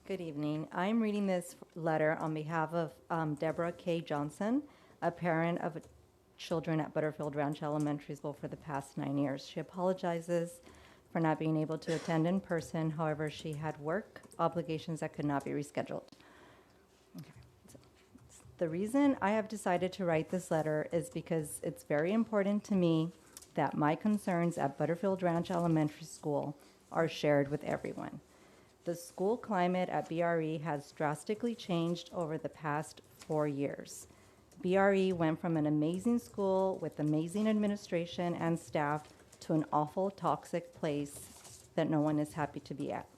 Good evening. I'm reading this letter on behalf of Debra K. Johnson, a parent of children at Butterfield Ranch Elementary School for the past 9 years. She apologizes for not being able to attend in person. However, she had work obligations that could not be rescheduled. Okay. So, the reason I have decided to write this letter is because it's very important to me that my concerns at Butterfield Ranch Elementary School are shared with everyone. The school climate at BRE has drastically changed over the past 4 years. BRE went from an amazing school with amazing administration and staff to an awful, toxic place that no one is happy to be at.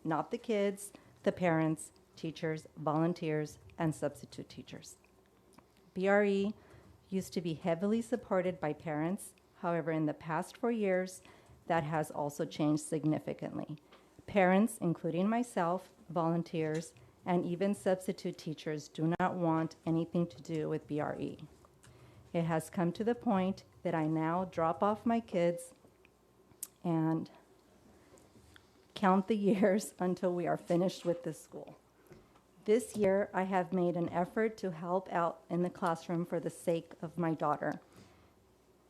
Not the kids, the parents, teachers, volunteers, and substitute teachers. BRE used to be heavily supported by parents. However, in the past 4 years, that has also changed significantly. Parents, including myself, volunteers, and even substitute teachers do not want anything to do with BRE. It has come to the point that I now drop off my kids and count the years until we are finished with this school. This year, I have made an effort to help out in the classroom for the sake of my daughter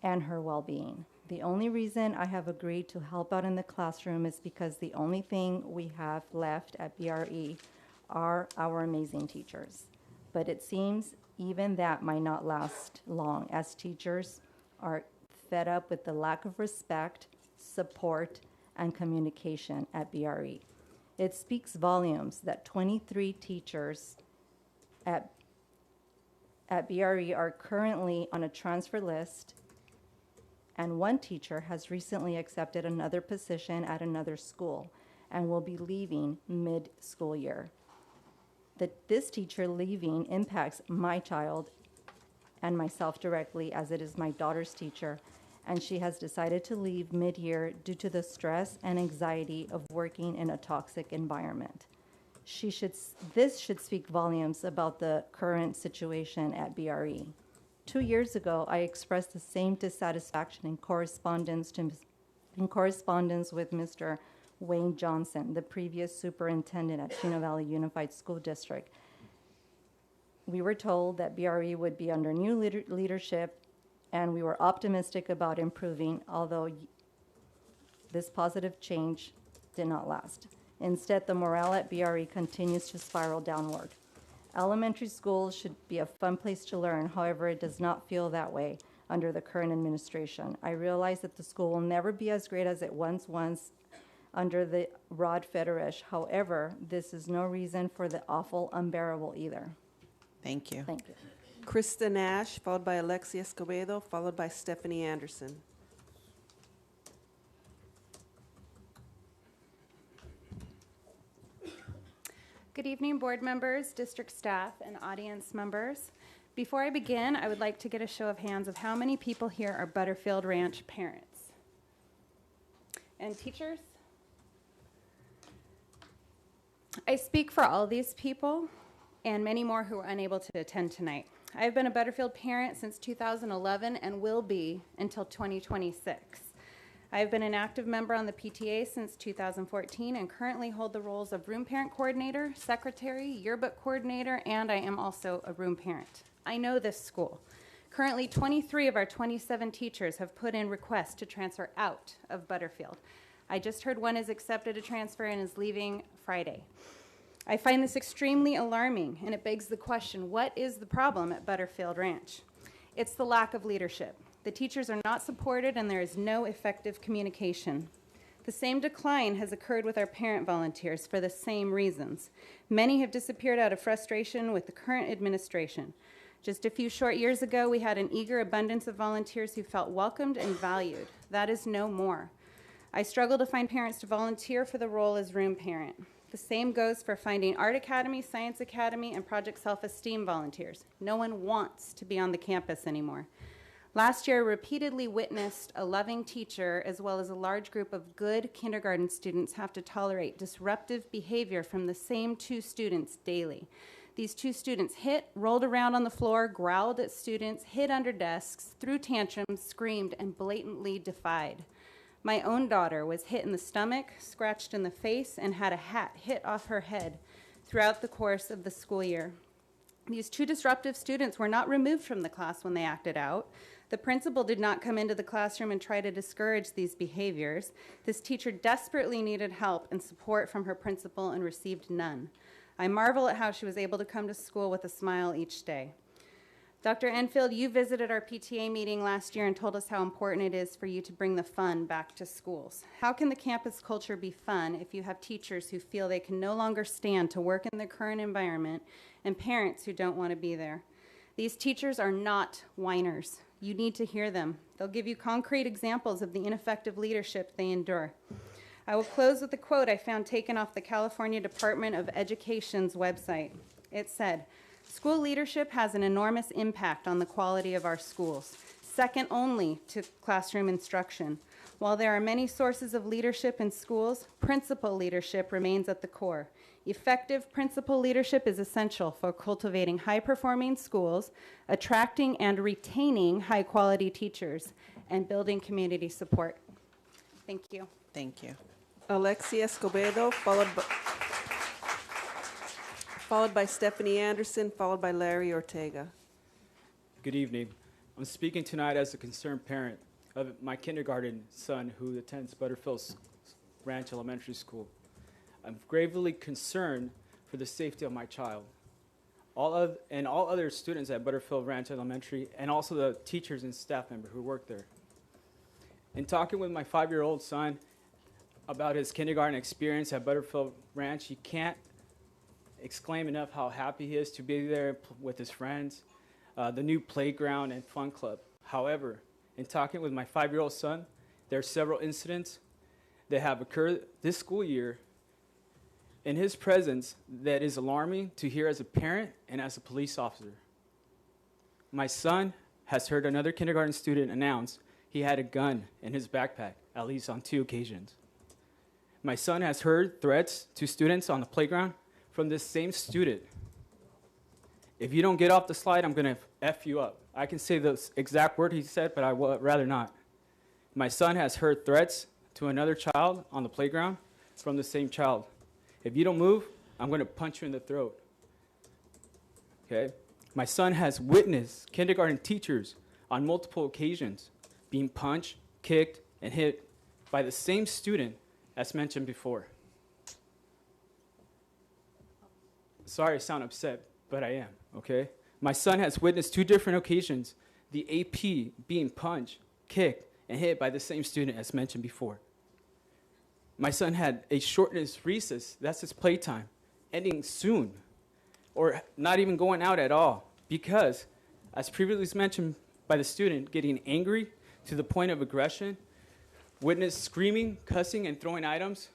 and her well-being. The only reason I have agreed to help out in the classroom is because the only thing we have left at BRE are our amazing teachers. But it seems even that might not last long, as teachers are fed up with the lack of respect, support, and communication at BRE. It speaks volumes that 23 teachers at BRE are currently on a transfer list, and one teacher has recently accepted another position at another school and will be leaving mid-school year. This teacher leaving impacts my child and myself directly, as it is my daughter's teacher, and she has decided to leave mid-year due to the stress and anxiety of working in a toxic environment. This should speak volumes about the current situation at BRE. 2 years ago, I expressed the same dissatisfaction in correspondence with Mr. Wayne Johnson, the previous superintendent at Chino Valley Unified School District. We were told that BRE would be under new leadership, and we were optimistic about improving, although this positive change did not last. Instead, the morale at BRE continues to spiral downward. Elementary schools should be a fun place to learn. However, it does not feel that way under the current administration. I realize that the school will never be as great as it once was under the Rod Federish. However, this is no reason for the awful unbearable either. Thank you. Thank you. Krista Nash, followed by Alexi Escobedo, followed by Stephanie Anderson. Good evening, board members, district staff, and audience members. Before I begin, I would like to get a show of hands of how many people here are Butterfield Ranch parents and teachers. I speak for all these people and many more who are unable to attend tonight. I have been a Butterfield parent since 2011 and will be until 2026. I have been an active member on the PTA since 2014 and currently hold the roles of room parent coordinator, secretary, yearbook coordinator, and I am also a room parent. I know this school. Currently, 23 of our 27 teachers have put in requests to transfer out of Butterfield. I just heard one has accepted a transfer and is leaving Friday. I find this extremely alarming, and it begs the question, what is the problem at Butterfield Ranch? It's the lack of leadership. The teachers are not supported, and there is no effective communication. The same decline has occurred with our parent volunteers for the same reasons. Many have disappeared out of frustration with the current administration. Just a few short years ago, we had an eager abundance of volunteers who felt welcomed and valued. That is no more. I struggle to find parents to volunteer for the role as room parent. The same goes for finding Art Academy, Science Academy, and Project Self-Esteem volunteers. No one wants to be on the campus anymore. Last year, I repeatedly witnessed a loving teacher as well as a large group of good kindergarten students have to tolerate disruptive behavior from the same 2 students daily. These 2 students hit, rolled around on the floor, growled at students, hid under desks, threw tantrums, screamed, and blatantly defied. My own daughter was hit in the stomach, scratched in the face, and had a hat hit off her head throughout the course of the school year. These two disruptive students were not removed from the class when they acted out. The principal did not come into the classroom and try to discourage these behaviors. This teacher desperately needed help and support from her principal and received none. I marvel at how she was able to come to school with a smile each day. Dr. Enfield, you visited our PTA meeting last year and told us how important it is for you to bring the fun back to schools. How can the campus culture be fun if you have teachers who feel they can no longer stand to work in their current environment and parents who don't want to be there? These teachers are not whiners. You need to hear them. They'll give you concrete examples of the ineffective leadership they endure. I will close with a quote I found taken off the California Department of Education's website. It said, "School leadership has an enormous impact on the quality of our schools, second only to classroom instruction. While there are many sources of leadership in schools, principal leadership remains at the core. Effective principal leadership is essential for cultivating high-performing schools, attracting and retaining high-quality teachers, and building community support." Thank you. Thank you. Alexi Escobedo, followed by Stephanie Anderson, followed by Larry Ortega. Good evening. I'm speaking tonight as a concerned parent of my kindergarten son who attends Butterfield Ranch Elementary School. I'm gravely concerned for the safety of my child, all other students at Butterfield Ranch Elementary, and also the teachers and staff members who work there. In talking with my 5-year-old son about his kindergarten experience at Butterfield Ranch, he can't exclaim enough how happy he is to be there with his friends, the new playground and fun club. However, in talking with my 5-year-old son, there are several incidents that have occurred this school year in his presence that is alarming to hear as a parent and as a police officer. My son has heard another kindergarten student announce he had a gun in his backpack, at least on 2 occasions. My son has heard threats to students on the playground from this same student. "If you don't get off the slide, I'm going to F you up." I can say the exact word he said, but I would rather not. My son has heard threats to another child on the playground from the same child. "If you don't move, I'm going to punch you in the throat." Okay? My son has witnessed kindergarten teachers on multiple occasions being punched, kicked, and hit by the same student as mentioned before. Sorry I sound upset, but I am, okay? My son has witnessed 2 different occasions the AP being punched, kicked, and hit by the same student as mentioned before. My son had a shortened recess, that's his playtime, ending soon, or not even going out at all, because, as previously mentioned by the student, getting angry to the point of aggression, witnessed screaming, cussing, and throwing items.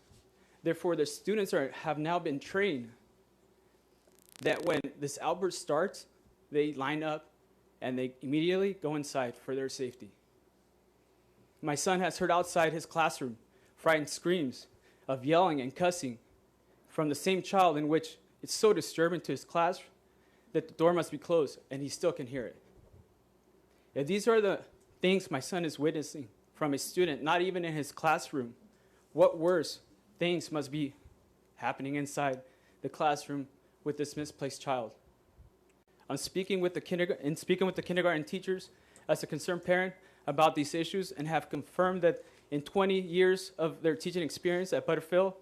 Therefore, the students have now been trained that when this outburst starts, they line up and they immediately go inside for their safety. My son has heard outside his classroom frightened screams of yelling and cussing from the same child, in which it's so disturbing to his class that the door must be closed and he still can hear it. If these are the things my son is witnessing from a student, not even in his classroom, what worse things must be happening inside the classroom with this misplaced child? I'm speaking with the kindergarten teachers as a concerned parent about these issues, and have confirmed that in 20 years of their teaching experience at Butterfield,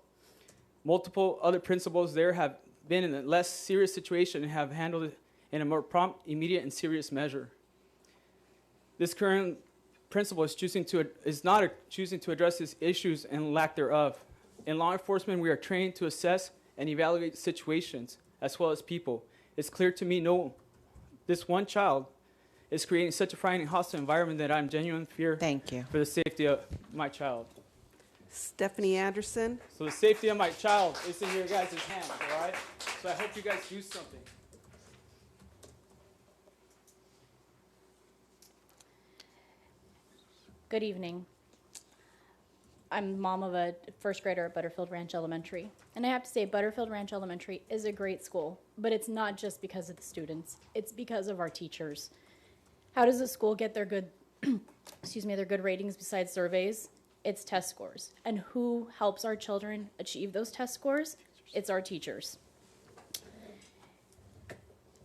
multiple other principals there have been in a less serious situation and have handled it in a more prompt, immediate, and serious measure. This current principal is not choosing to address these issues and lack thereof. In law enforcement, we are trained to assess and evaluate situations as well as people. It's clear to me this one child is creating such a frightening, hostile environment that I'm genuine fear Thank you. for the safety of my child. Stephanie Anderson. So the safety of my child is in your guys' hands, all right? So I hope you guys do something. Good evening. I'm mom of a first grader at Butterfield Ranch Elementary. And I have to say, Butterfield Ranch Elementary is a great school, but it's not just because of the students. It's because of our teachers. How does a school get their good, their good ratings besides surveys? It's test scores. And who helps our children achieve those test scores? It's our teachers.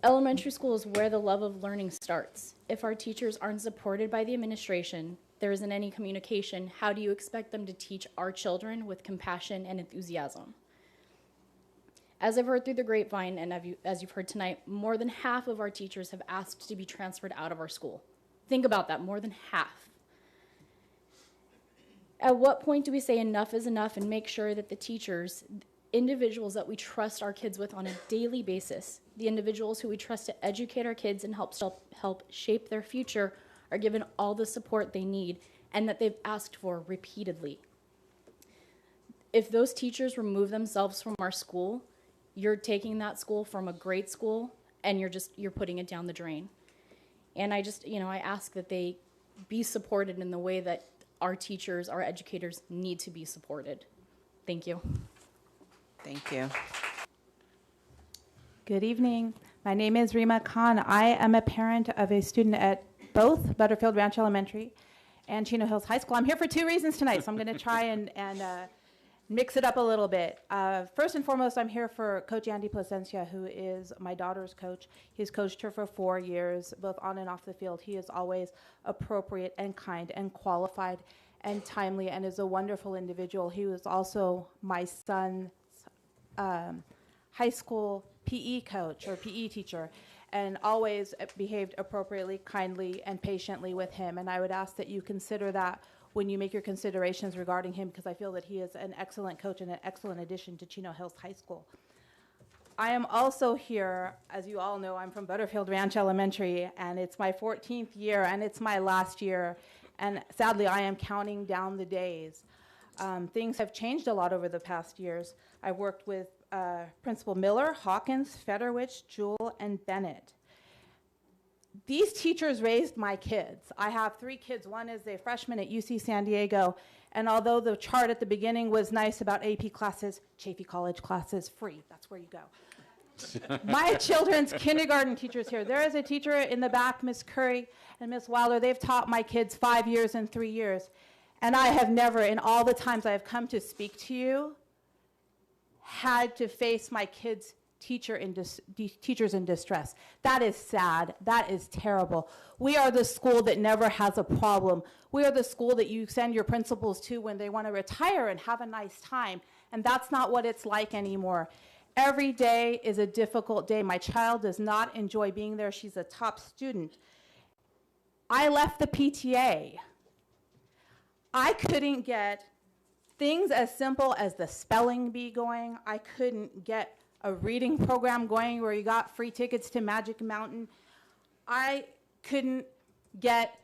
Elementary school is where the love of learning starts. If our teachers aren't supported by the administration, there isn't any communication, how do you expect them to teach our children with compassion and enthusiasm? As I've heard through the grapevine, and as you've heard tonight, more than half of our teachers have asked to be transferred out of our school. Think about that, more than half. At what point do we say enough is enough and make sure that the teachers, individuals that we trust our kids with on a daily basis, the individuals who we trust to educate our kids and help shape their future, are given all the support they need and that they've asked for repeatedly? If those teachers remove themselves from our school, you're taking that school from a great school and you're putting it down the drain. And I ask that they be supported in the way that our teachers, our educators need to be supported. Thank you. Thank you. Good evening. My name is Rema Khan. I am a parent of a student at both Butterfield Ranch Elementary and Chino Hills High School. I'm here for two reasons tonight, so I'm going to try and mix it up a little bit. First and foremost, I'm here for Coach Andy Plasencia, who is my daughter's coach. He's coached her for 4 years, both on and off the field. He is always appropriate and kind and qualified and timely and is a wonderful individual. He was also my son's high school PE coach or PE teacher, and always behaved appropriately, kindly, and patiently with him. And I would ask that you consider that when you make your considerations regarding him, because I feel that he is an excellent coach and an excellent addition to Chino Hills High School. I am also here, as you all know, I'm from Butterfield Ranch Elementary, and it's my 14th year, and it's my last year. And sadly, I am counting down the days. Things have changed a lot over the past years. I've worked with Principal Miller, Hawkins, Federwich, Jewell, and Bennett. These teachers raised my kids. I have 3 kids. One is a freshman at UC San Diego, and although the chart at the beginning was nice about AP classes, Chaffey College classes, free. That's where you go. My children's kindergarten teachers here. There is a teacher in the back, Miss Curry and Miss Wilder. They've taught my kids 5 years and 3 years. And I have never, in all the times I have come to speak to you, had to face my kids' teachers in distress. That is sad. That is terrible. We are the school that never has a problem. We are the school that you send your principals to when they want to retire and have a nice time. And that's not what it's like anymore. Every day is a difficult day. My child does not enjoy being there. She's a top student. I left the PTA. I couldn't get things as simple as the spelling bee going. I couldn't get a reading program going where you got free tickets to Magic Mountain. I couldn't get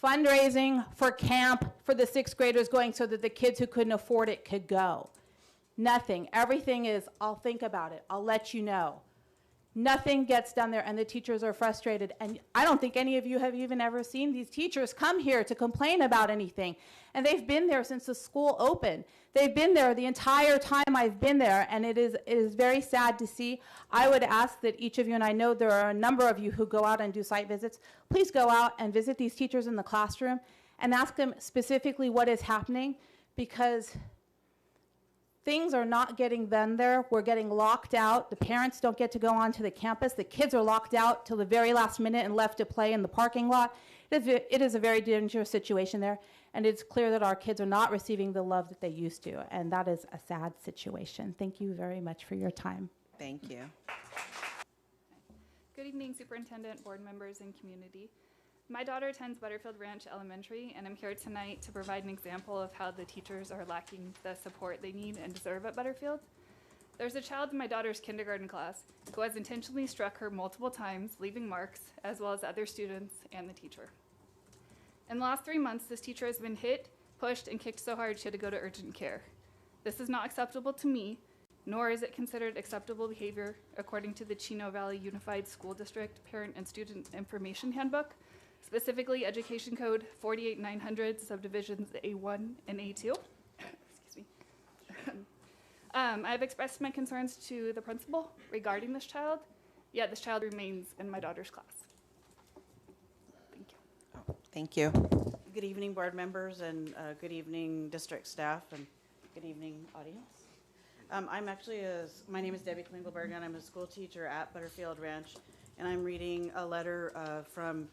fundraising for camp for the 6th graders going so that the kids who couldn't afford it could go. Nothing. Everything is, I'll think about it. I'll let you know. Nothing gets done there, and the teachers are frustrated. And I don't think any of you have even ever seen these teachers come here to complain about anything. And they've been there since the school opened. They've been there the entire time I've been there, and it is very sad to see. I would ask that each of you, and I know there are a number of you who go out and do site visits, please go out and visit these teachers in the classroom and ask them specifically what is happening, because things are not getting done there. We're getting locked out. The parents don't get to go onto the campus. The kids are locked out till the very last minute and left to play in the parking lot. It is a very dangerous situation there, and it's clear that our kids are not receiving the love that they used to, and that is a sad situation. Thank you very much for your time. Thank you. Good evening, Superintendent, board members, and community. My daughter attends Butterfield Ranch Elementary, and I'm here tonight to provide an example of how the teachers are lacking the support they need and deserve at Butterfield. There's a child in my daughter's kindergarten class who has intentionally struck her multiple times, leaving marks, as well as other students and the teacher. In the last 3 months, this teacher has been hit, pushed, and kicked so hard she had to go to urgent care. This is not acceptable to me, nor is it considered acceptable behavior according to the Chino Valley Unified School District Parent and Student Information Handbook, specifically Education Code 48900, subdivisions A1 and A2. Excuse me. I've expressed my concerns to the principal regarding this child, yet this child remains in my daughter's class. Thank you. Thank you. Good evening, board members, and good evening, district staff, and good evening, audience. My name is Debbie Klingelberg, and I'm a school teacher at Butterfield Ranch, and I'm reading a letter from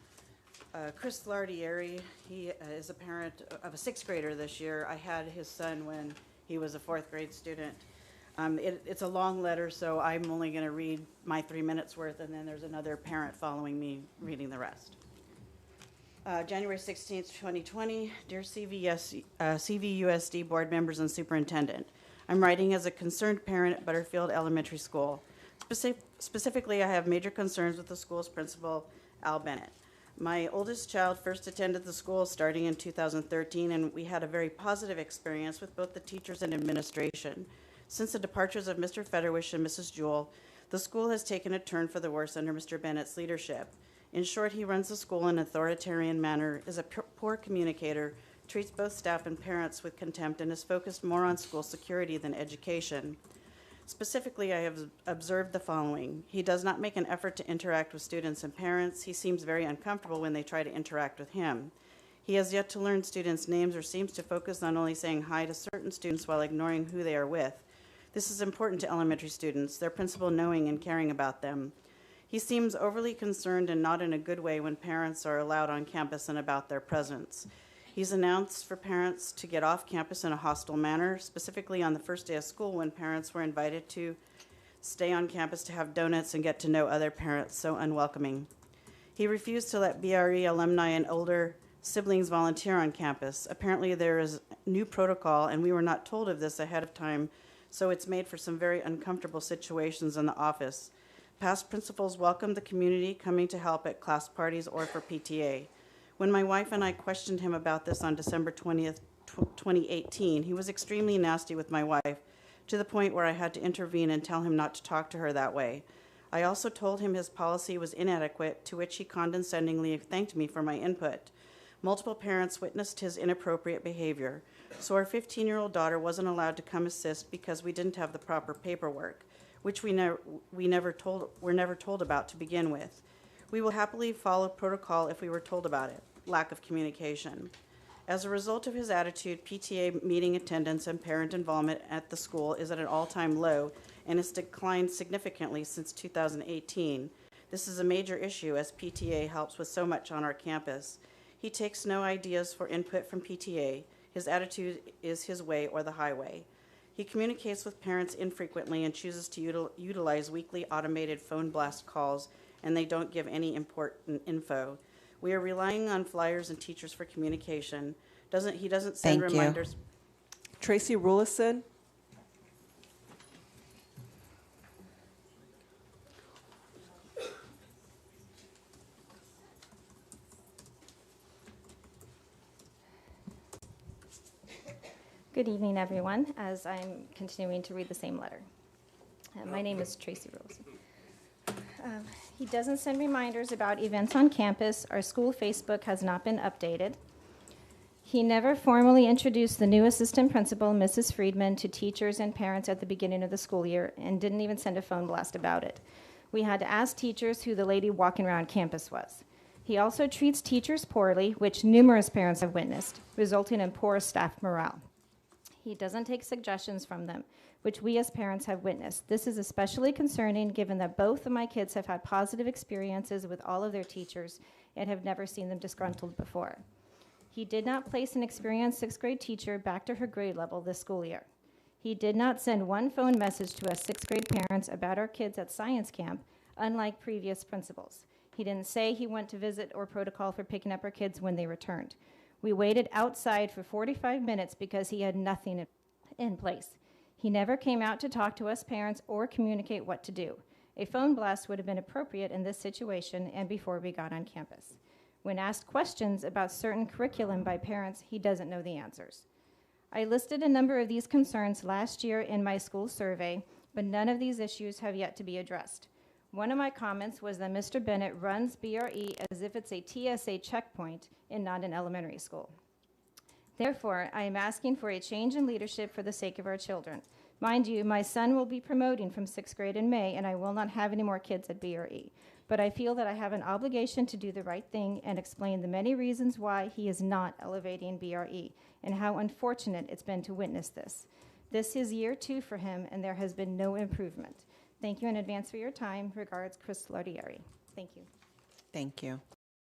Chris Lardieri. He is a parent of a 6th grader this year. I had his son when he was a 4th grade student. It's a long letter, so I'm only going to read my 3 minutes worth, and then there's another parent following me reading the rest. January 16th, 2020, dear CVUSD board members and superintendent, I'm writing as a concerned parent at Butterfield Elementary School. Specifically, I have major concerns with the school's principal, Al Bennett. My oldest child first attended the school starting in 2013, and we had a very positive experience with both the teachers and administration. Since the departures of Mr. Federwish and Mrs. Jewell, the school has taken a turn for the worse under Mr. Bennett's leadership. In short, he runs the school in an authoritarian manner, is a poor communicator, treats both staff and parents with contempt, and is focused more on school security than education. Specifically, I have observed the following. He does not make an effort to interact with students and parents. He seems very uncomfortable when they try to interact with him. He has yet to learn students' names or seems to focus on only saying hi to certain students while ignoring who they are with. This is important to elementary students, their principal knowing and caring about them. He seems overly concerned and not in a good way when parents are allowed on campus and about their presence. He's announced for parents to get off campus in a hostile manner, specifically on the first day of school when parents were invited to stay on campus to have donuts and get to know other parents, so unwelcoming. He refused to let BRE alumni and older siblings volunteer on campus. Apparently there is new protocol, and we were not told of this ahead of time, so it's made for some very uncomfortable situations in the office. Past principals welcomed the community coming to help at class parties or for PTA. When my wife and I questioned him about this on December 20th, 2018, he was extremely nasty with my wife, to the point where I had to intervene and tell him not to talk to her that way. I also told him his policy was inadequate, to which he condescendingly thanked me for my input. Multiple parents witnessed his inappropriate behavior, so our 15-year-old daughter wasn't allowed to come assist because we didn't have the proper paperwork, which were never told about to begin with. We will happily follow protocol if we were told about it. Lack of communication. As a result of his attitude, PTA meeting attendance and parent involvement at the school is at an all-time low and has declined significantly since 2018. This is a major issue as PTA helps with so much on our campus. He takes no ideas for input from PTA. His attitude is his way or the highway. He communicates with parents infrequently and chooses to utilize weekly automated phone blast calls, and they don't give any important info. We are relying on flyers and teachers for communication. He doesn't send Thank you. reminders. Tracy Rulison. Good evening, everyone, as I'm continuing to read the same letter. My name is Tracy Rulison. He doesn't send reminders about events on campus. Our school Facebook has not been updated. He never formally introduced the new assistant principal, Mrs. Friedman, to teachers and parents at the beginning of the school year and didn't even send a phone blast about it. We had to ask teachers who the lady walking around campus was. He also treats teachers poorly, which numerous parents have witnessed, resulting in poor staff morale. He doesn't take suggestions from them, which we as parents have witnessed. This is especially concerning given that both of my kids have had positive experiences with all of their teachers and have never seen them disgruntled before. He did not place an experienced 6th grade teacher back to her grade level this school year. He did not send one phone message to us 6th grade parents about our kids at science camp, unlike previous principals. He didn't say he went to visit or protocol for picking up our kids when they returned. We waited outside for 45 minutes because he had nothing in place. He never came out to talk to us parents or communicate what to do. A phone blast would have been appropriate in this situation and before we got on campus. When asked questions about certain curriculum by parents, he doesn't know the answers. I listed a number of these concerns last year in my school survey, but none of these issues have yet to be addressed. One of my comments was that Mr. Bennett runs BRE as if it's a TSA checkpoint and not an elementary school. Therefore, I am asking for a change in leadership for the sake of our children. Mind you, my son will be promoting from 6th grade in May, and I will not have any more kids at BRE. but I feel that I have an obligation to do the right thing and explain the many reasons why he is not elevating BRE and how unfortunate it's been to witness this. This is year 2 for him, and there has been no improvement. Thank you in advance for your time. Regards, Chris Lardieri. Thank you. Thank you.